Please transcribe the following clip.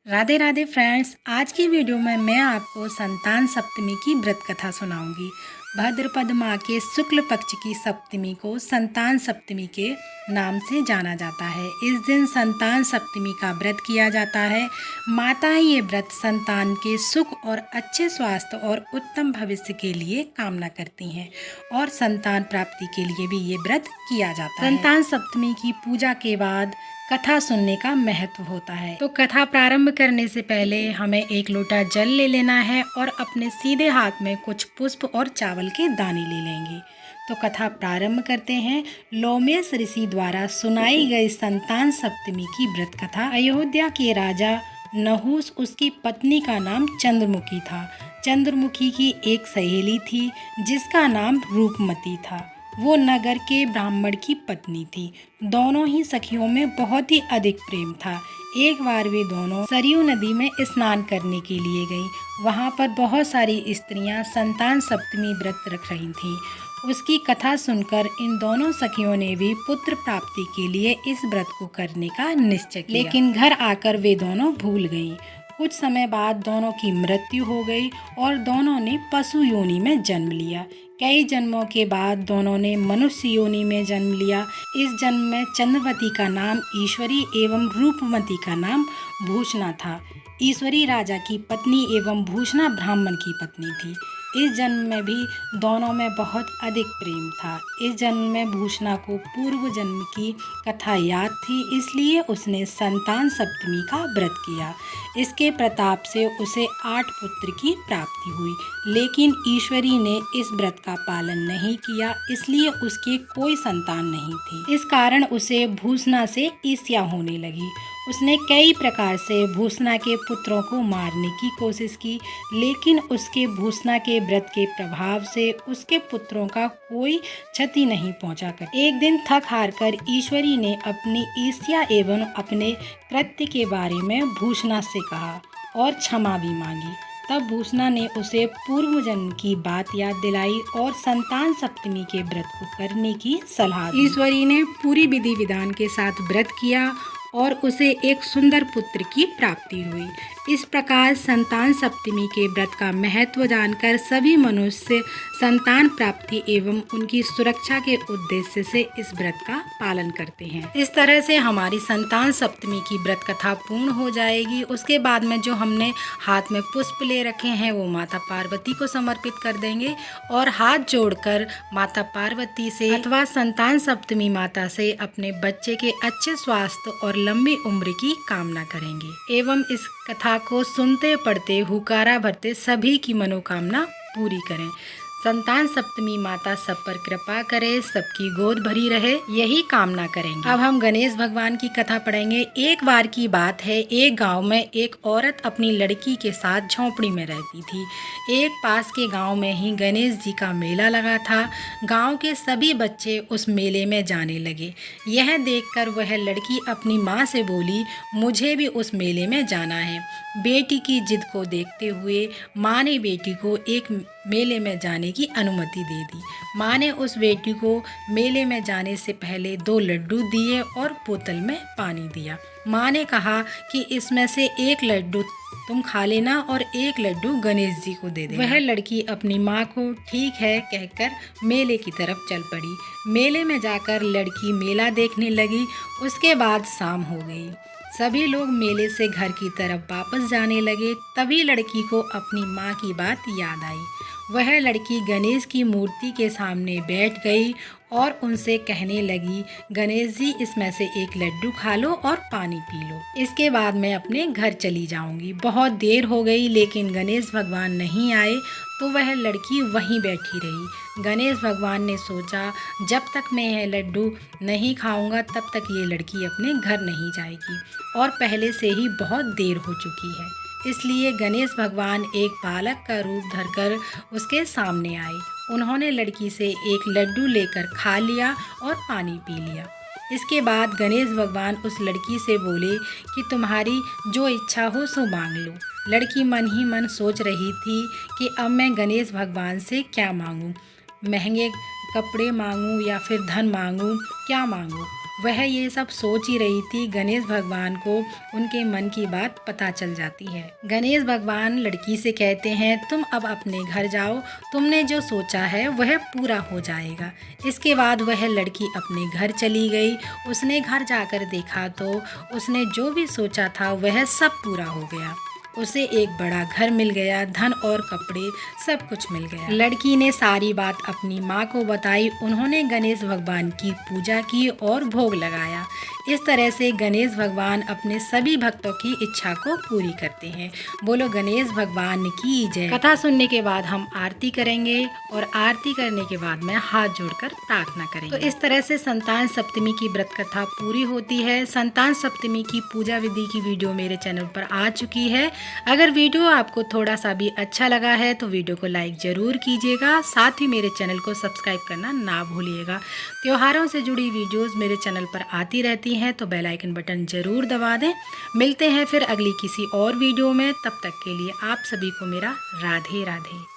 Radhe Radhe friends, आज की video में मैं आपको संतान सप्तमी की व्रत कथा सुनाऊंगी। भाद्रपद माह के शुक्ल पक्ष की सप्तमी को संतान सप्तमी के नाम से जाना जाता है। इस दिन संतान सप्तमी का व्रत किया जाता है। माताएं ये व्रत संतान के सुख और अच्छे स्वास्थ्य और उत्तम भविष्य के लिए कामना करती हैं और संतान प्राप्ति के लिए भी ये व्रत किया जाता है। संतान सप्तमी की पूजा के बाद कथा सुनने का महत्व होता है। तो कथा प्रारंभ करने से पहले हमें एक लोटा जल ले लेना है और अपने सीधे हाथ में कुछ पुष्प और चावल के दाने ले लेंगे। तो कथा प्रारंभ करते हैं। लोमेश ऋषि द्वारा सुनाई गई संतान सप्तमी की व्रत कथा। अयोध्या के राजा नहुस, उसकी पत्नी का नाम चंद्रमुखी था। चंद्रमुखी की एक सहेली थी जिसका नाम रूपमती था। वो नगर के ब्राह्मण की पत्नी थी। दोनों ही सखियों में बहुत ही अधिक प्रेम था। एक बार वे दोनों सरयू नदी में स्नान करने के लिए गईं। वहाँ पर बहुत सारी स्त्रियां संतान सप्तमी व्रत रख रही थीं। उसकी कथा सुनकर इन दोनों सखियों ने भी पुत्र प्राप्ति के लिए इस व्रत को करने का निश्चय किया। लेकिन घर आकर वे दोनों भूल गईं। कुछ समय बाद दोनों की मृत्यु हो गई और दोनों ने पशु योनि में जन्म लिया। कई जन्मों के बाद दोनों ने मनुष्य योनि में जन्म लिया। इस जन्म में चंद्रवती का नाम ईश्वरी एवं रूपमती का नाम भूषणा था। ईश्वरी राजा की पत्नी एवं भूषणा ब्राह्मण की पत्नी थी। इस जन्म में भी दोनों में बहुत अधिक प्रेम था। इस जन्म में भूषणा को पूर्व जन्म की कथा याद थी, इसलिए उसने संतान सप्तमी का व्रत किया। इसके प्रताप से उसे 8 पुत्र की प्राप्ति हुई। लेकिन ईश्वरी ने इस व्रत का पालन नहीं किया, इसलिए उसके कोई संतान नहीं थी। इस कारण उसे भूषणा से ईर्ष्या होने लगी। उसने कई प्रकार से भूषणा के पुत्रों को मारने की कोशिश की, लेकिन उसके भूषणा के व्रत के प्रभाव से उसके पुत्रों का कोई क्षति नहीं पहुंचा कर। एक दिन थक हार कर ईश्वरी ने अपनी ईर्ष्या एवं अपने कृत्य के बारे में भूषणा से कहा और क्षमा भी मांगी। तब भूषणा ने उसे पूर्व जन्म की बात याद दिलाई और संतान सप्तमी के व्रत को करने की सलाह दी। ईश्वरी ने पूरी विधि विधान के साथ व्रत किया और उसे एक सुंदर पुत्र की प्राप्ति हुई। इस प्रकार संतान सप्तमी के व्रत का महत्व जानकर सभी मनुष्य संतान प्राप्ति एवं उनकी सुरक्षा के उद्देश्य से इस व्रत का पालन करते हैं। इस तरह से हमारी संतान सप्तमी की व्रत कथा पूर्ण हो जाएगी। उसके बाद में जो हमने हाथ में पुष्प ले रखे हैं वो माता पार्वती को समर्पित कर देंगे और हाथ जोड़कर माता पार्वती से अथवा संतान सप्तमी माता से अपने बच्चे के अच्छे स्वास्थ्य और लंबी उम्र की कामना करेंगे एवं इस कथा को सुनते पढ़ते हुकारा भरते सभी की मनोकामना पूरी करें। संतान सप्तमी माता सब पर कृपा करे, सबकी गोद भरी रहे, यही कामना करेंगे। अब हम गणेश भगवान की कथा पढ़ेंगे। एक बार की बात है, एक गांव में एक औरत अपनी लड़की के साथ झोंपड़ी में रहती थी। एक पास के गांव में ही गणेश जी का मेला लगा था। गांव के सभी बच्चे उस मेले में जाने लगे। यह देखकर वह लड़की अपनी माँ से बोली, मुझे भी उस मेले में जाना है। बेटी की जिद को देखते हुए माँ ने बेटी को एक मेले में जाने की अनुमति दे दी। माँ ने उस बेटी को मेले में जाने से पहले 2 लड्डू दिए और बोतल में पानी दिया। माँ ने कहा कि इसमें से एक लड्डू तुम खा लेना और एक लड्डू गणेश जी को दे देना। वह लड़की अपनी माँ को ठीक है कहकर मेले की तरफ चल पड़ी। मेले में जाकर लड़की मेला देखने लगी। उसके बाद शाम हो गई। सभी लोग मेले से घर की तरफ वापस जाने लगे। तभी लड़की को अपनी माँ की बात याद आई। वह लड़की गणेश की मूर्ति के सामने बैठ गई और उनसे कहने लगी, गणेश जी इसमें से एक लड्डू खा लो और पानी पी लो, इसके बाद मैं अपने घर चली जाऊंगी। बहुत देर हो गई लेकिन गणेश भगवान नहीं आए तो वह लड़की वहीं बैठी रही। गणेश भगवान ने सोचा, जब तक मैं यह लड्डू नहीं खाऊंगा तब तक ये लड़की अपने घर नहीं जाएगी और पहले से ही बहुत देर हो चुकी है। इसलिए गणेश भगवान एक बालक का रूप धरकर उसके सामने आए। उन्होंने लड़की से एक लड्डू लेकर खा लिया और पानी पी लिया। इसके बाद गणेश भगवान उस लड़की से बोले कि तुम्हारी जो इच्छा हो सो मांग लो। लड़की मन ही मन सोच रही थी कि अब मैं गणेश भगवान से क्या मांगूं, महंगे कपड़े मांगूं या फिर धन मांगूं, क्या मांगूं। वह ये सब सोच ही रही थी। गणेश भगवान को उनके मन की बात पता चल जाती है। गणेश भगवान लड़की से कहते हैं, तुम अब अपने घर जाओ, तुमने जो सोचा है वह पूरा हो जाएगा। इसके बाद वह लड़की अपने घर चली गई। उसने घर जाकर देखा तो उसने जो भी सोचा था वह सब पूरा हो गया। उसे एक बड़ा घर मिल गया, धन और कपड़े सब कुछ मिल गया। लड़की ने सारी बात अपनी माँ को बताई। उन्होंने गणेश भगवान की पूजा की और भोग लगाया। इस तरह से गणेश भगवान अपने सभी भक्तों की इच्छा को पूरी करते हैं। बोलो गणेश भगवान की जय। कथा सुनने के बाद हम आरती करेंगे और आरती करने के बाद में हाथ जोड़कर प्रार्थना करेंगे। तो इस तरह से संतान सप्तमी की व्रत कथा पूरी होती है। संतान सप्तमी की पूजा विधि की वीडियो मेरे चैनल पर आ चुकी है। अगर वीडियो आपको थोड़ा सा भी अच्छा लगा है तो वीडियो को लाइक ज़रूर कीजिएगा। साथ ही मेरे चैनल को सब्सक्राइब करना ना भूलिएगा। त्योहारों से जुड़ी वीडियोस मेरे चैनल पर आती रहती हैं तो बेल आइकन बटन ज़रूर दबा दें। मिलते हैं फिर अगली किसी और वीडियो में। तब तक के लिए आप सभी को मेरा राधे राधे।